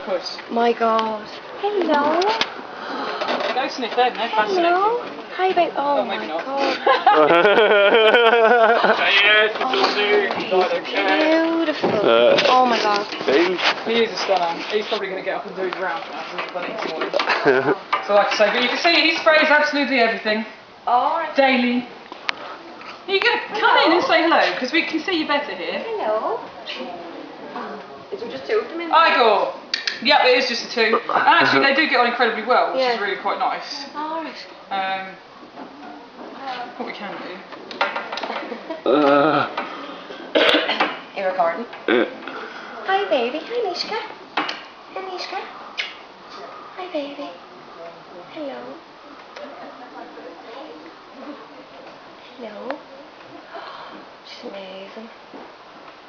puss. My God. Hello. Go sniff them, they're fascinating. Hello. Hi, babe. Oh, my maybe not. God. Yes, it's Beautiful. Oh my God. He is a stunner. He's probably going to get up and do his round now. He's running this morning. So like I say, but you can see he sprays absolutely everything. Alright. Daily. You can come in and say hello, because we can see you better here. Hello. Is there just two of them in there? Igor. Yep, it is just the two. And actually, they do get on incredibly well, which is really quite nice. Alright. What we can do. You're recording? Hi, baby. Hi, Mishka. Hi, Mishka. Hi, baby. Hello. Hello. She's amazing.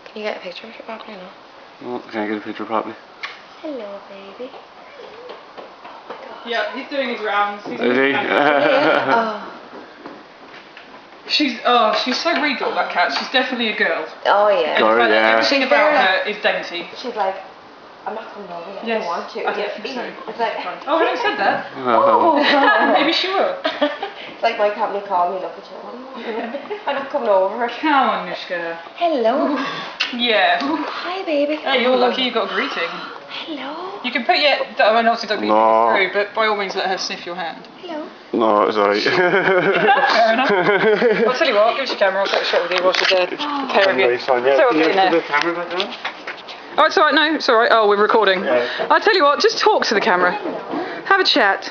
Can you get a picture of her properly now? Oh, can I get a picture properly? Hello, baby. Yeah, he's doing his rounds. He's Is he? She's so regal, that cat. She's definitely a girl. Oh, yeah. Girl, yeah. Everything about her is dainty. She's like, I'm not coming over yet. Yes, I don't want to. I don't think so. It's like, Oh, having said that, maybe she will. it's like my company called me, look at you. I'm not coming over. Come on, Mishka. Hello. Yeah. Hi, baby. Hey, you're lucky you got a greeting. Hello. You can put your, I mean, obviously don't be through, but by all means let her sniff your hand. Hello. No, it's alright. Fair enough. Well, I'll tell you what, give us your camera, I'll take a shot with you while she's there. Pair of you. So I'll get in there. Oh, it's alright, no, it's alright. Oh, we're recording. I'll tell you what, just talk to the camera. Have a chat.